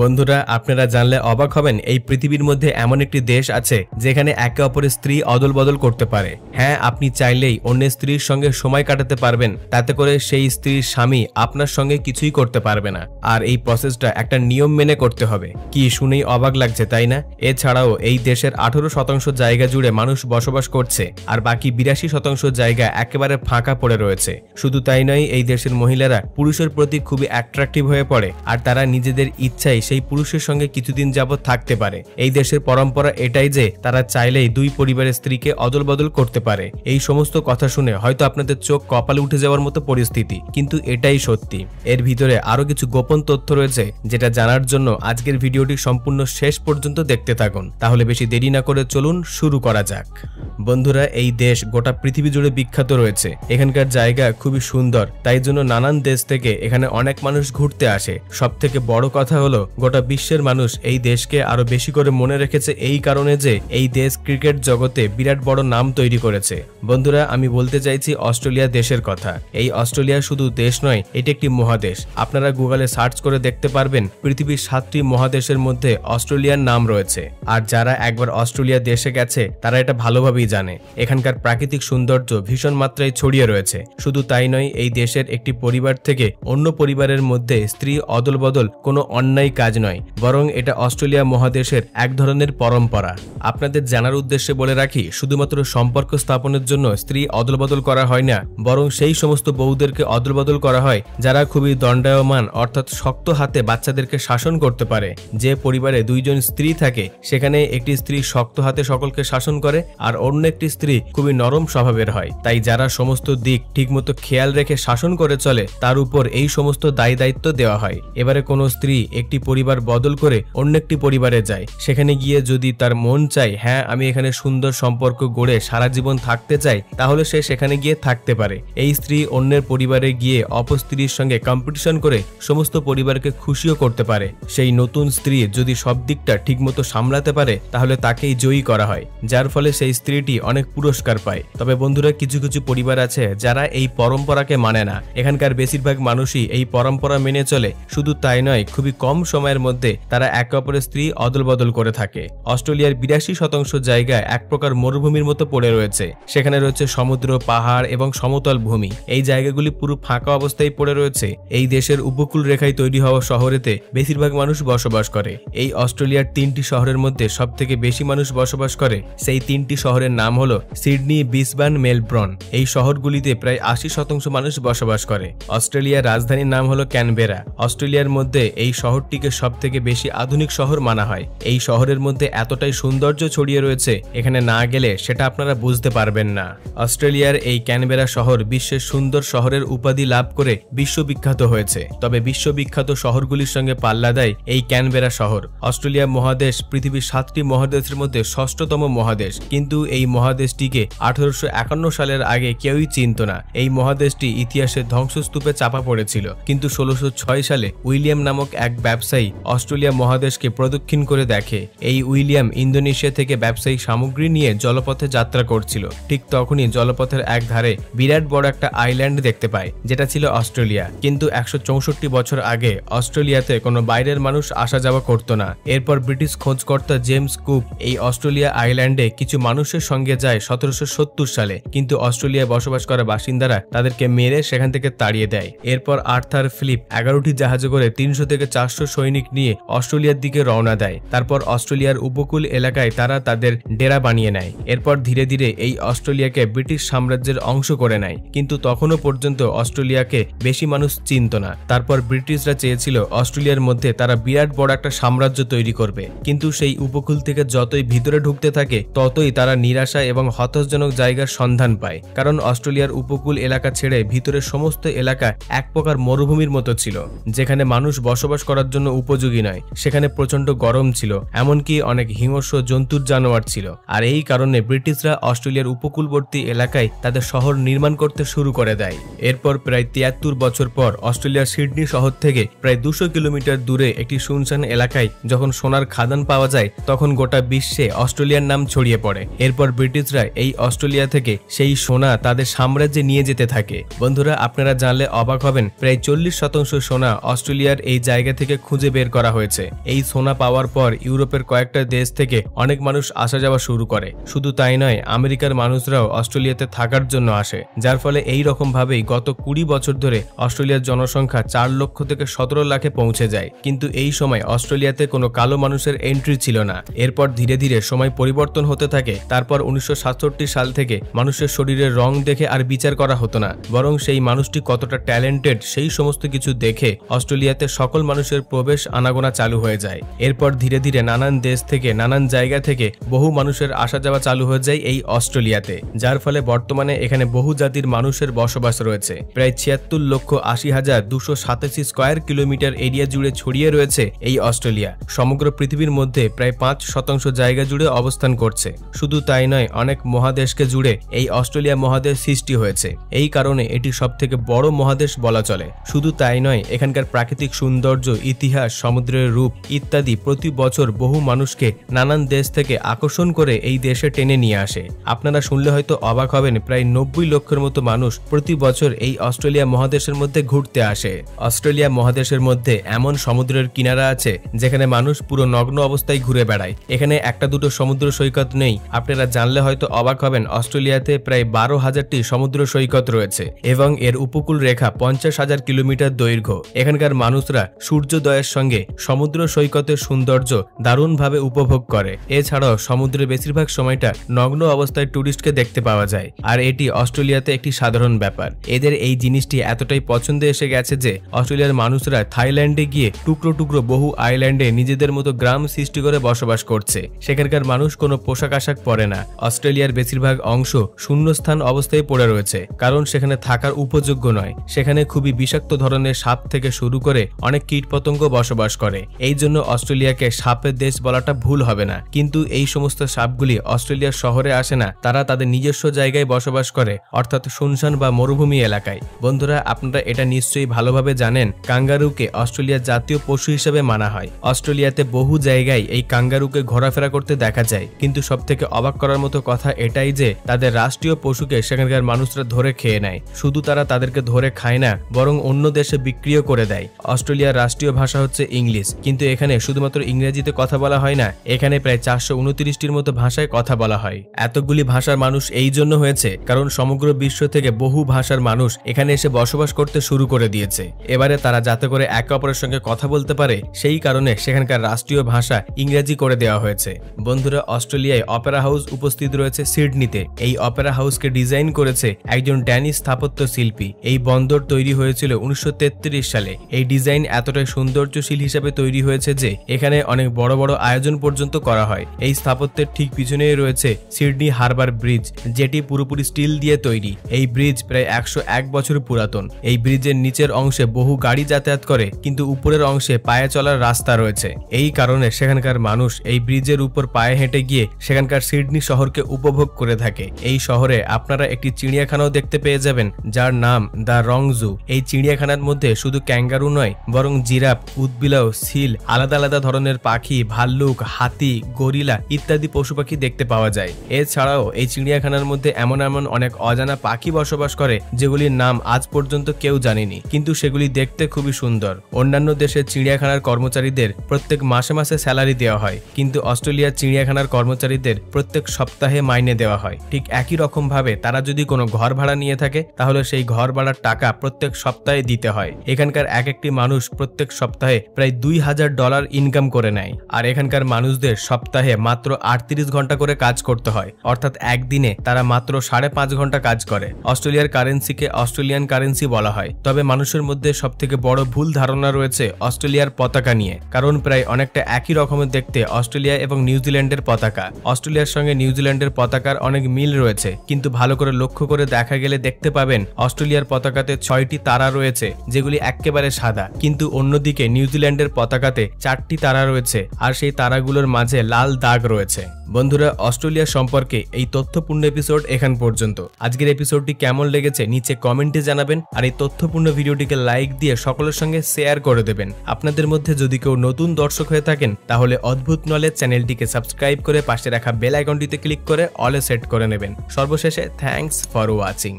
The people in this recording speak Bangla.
বন্ধুরা আপনারা জানলে অবাক হবেন এই পৃথিবীর মধ্যে এমন একটি দেশ আছে যেখানে একে অপরের স্ত্রী অদল বদল করতে পারে। হ্যাঁ, আপনি চাইলেই অন্যের স্ত্রীর সঙ্গে সময় কাটাতে পারবেন, তাতে করে সেই স্ত্রীর স্বামী আপনার সঙ্গে কিছুই করতে পারবে না। আর এই প্রসেসটা একটা নিয়ম মেনে করতে হবে। কি শুনেই অবাক লাগছে তাই না? এছাড়াও এই দেশের 18% জায়গা জুড়ে মানুষ বসবাস করছে আর বাকি 82% জায়গা একেবারে ফাঁকা পড়ে রয়েছে। শুধু তাই নয়, এই দেশের মহিলারা পুরুষের প্রতি খুবই অ্যাট্রাকটিভ হয়ে পড়ে আর তারা নিজেদের ইচ্ছায় সেই পুরুষের সঙ্গে কিছুদিন যাবত থাকতে পারে। এই দেশের পরম্পরা এটাই যে তারা চাইলেই দুই পরিবারের স্ত্রীকে অদল বদল করতে পারে। এই সমস্ত কথা শুনে হয়তো আপনাদের চোখ কপালে উঠে যাওয়ার মতো পরিস্থিতি, কিন্তু এটাই সত্যি। এর ভিতরে আরো কিছু গোপন তথ্য রয়েছে যেটা জানার জন্য আজকের ভিডিওটি সম্পূর্ণ শেষ পর্যন্ত দেখতে থাকুন। তাহলে বেশি দেরি না করে চলুন শুরু করা যাক। বন্ধুরা, এই দেশ গোটা পৃথিবী জুড়ে বিখ্যাত রয়েছে। এখানকার জায়গা খুবই সুন্দর, তাই জন্য নানান দেশ থেকে এখানে অনেক মানুষ ঘুরতে আসে। সব থেকে বড় কথা হলো গোটা বিশ্বের মানুষ এই দেশকে আরো বেশি করে মনে রেখেছে এই কারণে যে এই দেশ ক্রিকেট জগতে বিরাট বড় নাম তৈরি করেছে। বন্ধুরা, আমি বলতে চাইছি অস্ট্রেলিয়া দেশের কথা। এই অস্ট্রেলিয়া শুধু দেশ নয়, এটি একটি মহাদেশ। আপনারা গুগলে সার্চ করে দেখতে পারবেন পৃথিবীর 7টি মহাদেশের মধ্যে অস্ট্রেলিয়ার নাম রয়েছে। আর যারা একবার অস্ট্রেলিয়া দেশে গেছে তারা এটা ভালোভাবেই জানে। এখানকার প্রাকৃতিক সৌন্দর্য ভীষণ মাত্রায় ছড়িয়ে রয়েছে। শুধু তাই নয়, এই দেশের একটি পরিবার থেকে অন্য পরিবারের মধ্যে স্ত্রী অদল বদল কোনো অন্যায় কাজ নয়, বরং এটা অস্ট্রেলিয়া মহাদেশের এক ধরনের পরম্পরা। আপনাদের জানার উদ্দেশ্যে বলে রাখি, শুধুমাত্র সম্পর্ক স্থাপনের জন্য স্ত্রী অদল বদল করা হয় না, বরং সেই সমস্ত বউদেরকে অদল বদল করা হয় যারা খুবই দণ্ডায়মান অর্থাৎ শক্ত হাতে বাচ্চাদেরকে শাসন করতে পারে। যে পরিবারে দুইজন স্ত্রী থাকে সেখানে একটি স্ত্রী শক্ত হাতে সকলকে শাসন করে আর অন্য একটি স্ত্রী খুবই নরম স্বভাবের হয়। তাই যারা সমস্ত দিক ঠিকমতো খেয়াল রেখে শাসন করে চলে তার উপর এই সমস্ত দায় দায়িত্ব দেওয়া হয়। এবারে কোনো স্ত্রী একটি পরিবার বদল করে অন্য একটি পরিবারে যায়, সেখানে গিয়ে যদি তার মন চায় হ্যাঁ আমি এখানে সুন্দর সম্পর্ক গড়ে সারা জীবন থাকতে চাই, তাহলে সে সেখানে গিয়ে থাকতে পারে। এই স্ত্রী অন্যের পরিবারে গিয়ে অপর স্ত্রীর সঙ্গে কম্পিটিশন করে সমস্ত পরিবারকে খুশিও করতে পারে। সেই নতুন স্ত্রী যদি সব দিকটা ঠিকমতো সামলাতে পারে তাহলে তাকেই জয়ী করা হয়, যার ফলে সেই স্ত্রীটি অনেক পুরস্কার পায়। তবে বন্ধুরা, কিছু কিছু পরিবার আছে যারা এই পরম্পরাকে মানে না। এখানকার বেশিরভাগ মানুষই এই পরম্পরা মেনে চলে। শুধু তাই নয়, খুবই কম সময়ের মধ্যে তারা একে অপরের স্ত্রী অদল বদল করে থাকে। অস্ট্রেলিয়ার 82% জায়গা এক প্রকার মরুভূমির মতো পড়ে রয়েছে। সেখানে রয়েছে সমুদ্র, পাহাড় এবং সমতল ভূমি। এই জায়গাগুলি পুরো ফাঁকা অবস্থায় পড়ে রয়েছে। এই দেশের উপকূল রেখায় তৈরি হওয়া শহরেতে বেশিরভাগ মানুষ বসবাস করে। এই অস্ট্রেলিয়ার 3টি শহরের মধ্যে সব থেকে বেশি মানুষ বসবাস করে। সেই 3টি শহরের নাম হলো সিডনি, ব্রিসবেন, মেলবোর্ন। এই শহরগুলিতে প্রায় 80% মানুষ বসবাস করে। অস্ট্রেলিয়ার রাজধানীর নাম হলো ক্যানবেরা। অস্ট্রেলিয়ার মধ্যে এই শহরটিকে সব থেকে বেশি আধুনিক শহর মানা হয়। এই শহরের মধ্যে এতটাই সৌন্দর্য ছড়িয়ে রয়েছে, এখানে না গেলে সেটা আপনারা বুঝতে পারবেন না। অস্ট্রেলিয়ার এই ক্যানবেরা শহর বিশ্বের সুন্দর শহরের উপাধি লাভ করে বিশ্ববিখ্যাত হয়েছে। তবে বিশ্ববিখ্যাত শহরগুলির সঙ্গে পাল্লা দেয় এই ক্যানবেরা শহর। অস্ট্রেলিয়া মহাদেশ পৃথিবীর 7টি মহাদেশের মধ্যে 6ষ্ঠতম মহাদেশ, কিন্তু এই মহাদেশটিকে 1851 সালের আগে কেউই চিনত না। এই মহাদেশটি ইতিহাসের ধ্বংসস্তূপে চাপা পড়েছিল, কিন্তু 1606 সালে উইলিয়াম নামক এক ব্যবসায়ী অস্ট্রেলিয়া মহাদেশকে প্রদক্ষিণ করে দেখে। এই উইলিয়াম ইন্দোনেশিয়া থেকে ব্যবসায়িক সামগ্রী নিয়ে জলপথে যাত্রা করছিল। ঠিক তখনই জলপথের এক ধারে বিরাট বড় একটা আইল্যান্ড দেখতে পায়, যেটা ছিল অস্ট্রেলিয়া। কিন্তু 164 বছর আগে অস্ট্রেলিয়াতে কোনো বাইরের মানুষ আসা যাওয়া করতো না। এরপর ব্রিটিশ খোঁজকর্তা জেমস কুক এই অস্ট্রেলিয়া আইল্যান্ডে কিছু মানুষের সঙ্গে যায় 1770 সালে, কিন্তু অস্ট্রেলিয়ায় বসবাস করা বাসিন্দারা তাদেরকে মেরে সেখান থেকে তাড়িয়ে দেয়। এরপর আর্থার ফিলিপ 11টি জাহাজে করে 300 থেকে 400 সৈনিক নিয়ে অস্ট্রেলিয়ার দিকে রওনা দেয়। তারপর অস্ট্রেলিয়ার উপকূল এলাকায় তারা তাদের ডেরা বানিয়ে নেয়। এরপর ধীরে ধীরে এই অস্ট্রেলিয়াকে ব্রিটিশ সাম্রাজ্যের অংশ করে নেয়, কিন্তু তখনও পর্যন্ত অস্ট্রেলিয়াকে বেশি মানুষ চিনত না। তারপর ব্রিটিশরা চেয়েছিল অস্ট্রেলিয়ার মধ্যে তারা বিরাট বড় একটা সাম্রাজ্য তৈরি করবে, কিন্তু সেই উপকূল থেকে যতই ভিতরে ঢুকতে থাকে ততই তারা নিরাশা এবং হতাশজনক জায়গার সন্ধান পায়। কারণ অস্ট্রেলিয়ার উপকূল এলাকা ছেড়ে ভিতরের সমস্ত এলাকা এক প্রকার মরুভূমির মতো ছিল, যেখানে মানুষ বসবাস করার জন্য উপযোগী নয়। সেখানে প্রচন্ড গরম ছিল, এমনকি অনেক হিংস্র জন্তুর জানোয়ার ছিল। আর এই কারণে ব্রিটিশরা অস্ট্রেলিয়ার উপকূলবর্তী এলাকায় তাদের শহর নির্মাণ করতে শুরু করে দেয়। এরপর প্রায় 73 বছর পর অস্ট্রেলিয়ার সিডনি শহর থেকে প্রায় 200 কিলোমিটার দূরে একটি শুনশান এলাকায় যখন সোনার খাদান পাওয়া যায়, তখন গোটা বিশ্বে অস্ট্রেলিয়ার নাম ছড়িয়ে পড়ে। এরপর ব্রিটিশরা এই অস্ট্রেলিয়া থেকে সেই সোনা তাদের সাম্রাজ্যে নিয়ে যেতে থাকে। বন্ধুরা, আপনারা জানলে অবাক হবেন, প্রায় 40% সোনা অস্ট্রেলিয়ার এই জায়গা থেকে খুঁজে খুঁজে বের করা হয়েছে। এই সোনা পাওয়ার পর ইউরোপের কয়েকটা দেশ থেকে অনেক মানুষ আসা যাওয়া শুরু করে। শুধু তাই নয়, আমেরিকার মানুষরাও অস্ট্রেলিয়াতে থাকার জন্য আসে, যার ফলে এই রকম ভাবেই গত 20 বছর ধরে অস্ট্রেলিয়ার জনসংখ্যা 4 লক্ষ থেকে 17 লাখে পৌঁছে যায়। কিন্তু এই সময় অস্ট্রেলিয়াতে কোনো কালো মানুষের এন্ট্রি ছিল না। এরপর ধীরে ধীরে সময় পরিবর্তন হতে থাকে। তারপর 1967 সাল থেকে মানুষের শরীরের রং দেখে আর বিচার করা হতো না, বরং সেই মানুষটি কতটা ট্যালেন্টেড সেই সমস্ত কিছু দেখে অস্ট্রেলিয়াতে সকল মানুষের প্রবেশ আনাগোনা চালু হয়ে যায়। এরপর ধীরে ধীরে নানান দেশ থেকে নানান জায়গা থেকে বহু মানুষের আসা যাওয়া চালু হয়ে যায় এই অস্ট্রেলিয়াতে, যার ফলে বর্তমানে এখানে বহু জাতির মানুষের বসবাস রয়েছে। প্রায় 76,80,287 স্কয়ার কিলোমিটার এরিয়া জুড়ে ছড়িয়ে রয়েছে এই অস্ট্রেলিয়া। সমগ্র পৃথিবীর মধ্যে প্রায় 5% জায়গা জুড়ে অবস্থান করছে। শুধু তাই নয়, অনেক মহাদেশকে জুড়ে এই অস্ট্রেলিয়া মহাদেশ সৃষ্টি হয়েছে। এই কারণে এটি সবথেকে বড় মহাদেশ বলা চলে। শুধু তাই নয়, এখানকার প্রাকৃতিক সৌন্দর্য, ইতিহাস, সমুদ্রের রূপ ইত্যাদি প্রতি বছর বহু মানুষকে নানান দেশ থেকে আকর্ষণ করে এই দেশে টেনে নিয়ে আসে। আপনারা শুনলে হয়তো অবাক হবেন, প্রায় 90 লক্ষের মতো মানুষ প্রতি বছর এই অস্ট্রেলিয়া মহাদেশের মধ্যে ঘুরতে আসে। অস্ট্রেলিয়া মহাদেশের মধ্যে এমন সমুদ্রের কিনারা আছে যেখানে মানুষ পুরো নগ্ন অবস্থায় ঘুরে বেড়ায়। এখানে একটা দুটো সমুদ্র সৈকত নেই। আপনারা জানলে হয়তো অবাক হবেন, অস্ট্রেলিয়াতে প্রায় 12,000টি সমুদ্র সৈকত রয়েছে এবং এর উপকূল রেখা 50,000 কিলোমিটার দৈর্ঘ্য। এখানকার মানুষরা সূর্যোদয়ের সঙ্গে সমুদ্র সৈকতের সৌন্দর্য দারুণভাবে উপভোগ করে। এছাড়াও সমুদ্রের বেশিরভাগ সময়টা নগ্ন অবস্থায় টুরিস্টকে দেখতে পাওয়া যায়, আর এটি অস্ট্রেলিয়াতে একটি সাধারণ ব্যাপার। এদের এই জিনিসটি এতটাই পছন্দে এসে গেছে যে অস্ট্রেলিয়ার মানুষরা থাইল্যান্ডে গিয়ে টুকরো টুকরো বহু আইল্যান্ডে নিজেদের মতো গ্রাম সৃষ্টি করে বসবাস করছে। সেখানকার মানুষ কোনো পোশাক আশাক পরে না। অস্ট্রেলিয়ার বেশিরভাগ অংশ শূন্যস্থান অবস্থায় পড়ে রয়েছে, কারণ সেখানে থাকার উপযোগ্য নয়। সেখানে খুবই বিষাক্ত ধরনের সাপ থেকে শুরু করে অনেক কীটপতঙ্গ বসবাস করে। এই জন্য অস্ট্রেলিয়াকে সাপের দেশ বলাটা ভুল হবে না। কিন্তু এই সমস্ত সাপগুলি অস্ট্রেলিয়ার শহরে আসে না, তারা তাদের নিজস্ব জায়গায় বসবাস করে, অর্থাৎ শুনশান বা মরুভূমি এলাকায়। বন্ধুরা, আপনারা এটা নিশ্চয়ই ভালোভাবে জানেন, কাঙ্গারুকে অস্ট্রেলিয়ার জাতীয় পশু হিসেবে মানা হয়। অস্ট্রেলিয়াতে বহু জায়গায় এই কাঙ্গারুকে ঘোরাফেরা করতে দেখা যায়। কিন্তু সবথেকে অবাক করার মতো কথা এটাই যে তাদের রাষ্ট্রীয় পশুকে সেখানকার মানুষরা ধরে খেয়ে নেয়। শুধু তারা তাদেরকে ধরে খায় না, বরং অন্য দেশে বিক্রিও করে দেয়। অস্ট্রেলিয়ার রাষ্ট্রীয় ভাষা হচ্ছে ইংলিশ, কিন্তু এখানে শুধুমাত্র ইংরেজিতে কথা বলা হয় না, এখানে প্রায় 429টির মতো ভাষায় কথা বলা হয়। এতগুলি ভাষার মানুষ এই জন্য হয়েছে কারণ সমগ্র বিশ্ব থেকে বহু ভাষার মানুষ এখানে এসে বসবাস করতে শুরু করে দিয়েছে। এবারে তারা যাতে করে একে অপরের সঙ্গে কথা বলতে পারে, সেই কারণে সেখানকার রাষ্ট্রীয় ভাষা ইংরেজি করে দেওয়া হয়েছে। বন্ধুরা, অস্ট্রেলিয়ায় অপেরা হাউস উপস্থিত রয়েছে সিডনিতে। এই অপেরা হাউসকে ডিজাইন করেছে একজন ড্যানিশ স্থাপত্য শিল্পী। এই বন্দর তৈরি হয়েছিল 1933 সালে। এই ডিজাইন এতটাই সৌন্দর্যশীল হিসেবে তৈরি হয়েছে যে এখানে অনেক বড় বড় আয়োজন পর্যন্ত করা হয়। এই স্থাপত্যের ঠিক পিছনেই রয়েছে সিডনি হারবার ব্রিজ, যেটি পুরোপুরি স্টিল দিয়ে তৈরি। এই ব্রিজ প্রায় 101 বছর পুরাতন। এই ব্রিজের নিচের অংশে বহু গাড়ি যাতায়াত করে, কিন্তু উপরের অংশে পায়ে চলার রাস্তা রয়েছে। এই কারণে সেখানকার মানুষ এই ব্রিজের উপর পায়ে হেঁটে গিয়ে সেখানকার সিডনি শহরকে উপভোগ করে থাকে। এই শহরে আপনারা একটি চিড়িয়াখানাও দেখতে পেয়ে যাবেন, যার নাম দ্য রং জু। এই চিড়িয়াখানার মধ্যে শুধু ক্যাঙ্গারু নয়, বরং জিরাফ, উদবিলাও, সিল, আলাদা আলাদা ধরনের পাখি, ভাল্লুক, হাতি, গরিলা ইত্যাদি পশু পাখি দেখতে পাওয়া যায়। এছাড়াও এই চিড়িয়াখানার মধ্যে এমন এমন অনেক অজানা পাখি বসবাস করে যেগুলির নাম আজ পর্যন্ত কেউ জানেনি, কিন্তু সেগুলি দেখতে খুবই সুন্দর। অন্যান্য দেশের চিড়িয়াখানার কর্মচারীদের প্রত্যেক মাসে মাসে স্যালারি দেওয়া হয়, কিন্তু অস্ট্রেলিয়ার চিড়িয়াখানার কর্মচারীদের প্রত্যেক সপ্তাহে মাইনে দেওয়া হয়। ঠিক একই রকম ভাবে তারা যদি কোনো ঘর ভাড়া নিয়ে থাকে, তাহলে সেই ঘর ভাড়ার টাকা প্রত্যেক সপ্তাহে দিতে হয়। এখানকার এক একটি মানুষ প্রত্যেক সপ্তাহে প্রায় $2,000 ইনকাম করে নেয়। আর এখানকার মানুষদের সপ্তাহে মাত্র 38 ঘন্টা করে কাজ করতে হয়, অর্থাৎ একদিনে তারা মাত্র 5.5 ঘন্টা কাজ করে। অস্ট্রেলিয়ার কারেন্সিকে অস্ট্রেলিয়ান কারেন্সি বলা হয়। তবে মানুষের মধ্যে সবথেকে বড় ভুল ধারণা রয়েছে অস্ট্রেলিয়ার পতাকা নিয়ে, কারণ প্রায় অনেকটা একই রকমের দেখতে অস্ট্রেলিয়া এবং নিউজিল্যান্ডের পতাকা। অস্ট্রেলিয়ার সঙ্গে নিউজিল্যান্ডের পতাকার অনেক মিল রয়েছে, কিন্তু ভালো করে লক্ষ্য করে দেখা গেলে দেখতে পাবেন অস্ট্রেলিয়ার পতাকাতে 6টি তারা রয়েছে, যেগুলি একেবারে সাদা, কিন্তু অন্যদিকে নিউজিল্যান্ডের পতাকাতে 4টি তারা রয়েছে, আর সেই তারাগুলোর মাঝে লাল দাগ রয়েছে। বন্ধুরা, অস্ট্রেলিয়া সম্পর্কে এই তথ্যপূর্ণ এপিসোড এখান পর্যন্ত। আজকের এপিসোডটি কেমন লেগেছে নিচে কমেন্টে জানাবেন, আর এই তথ্যপূর্ণ ভিডিওটিকে লাইক দিয়ে সকলের সঙ্গে শেয়ার করে দেবেন। আপনাদের মধ্যে যদি কেউ নতুন দর্শক হয়ে থাকেন, তাহলে অদ্ভুত নলেজ চ্যানেলটিকে সাবস্ক্রাইব করে পাশে রাখা বেল আইকনটিতে ক্লিক করে অলে সেট করে নেবেন। সর্বশেষে থ্যাঙ্কস ফর ওয়াচিং।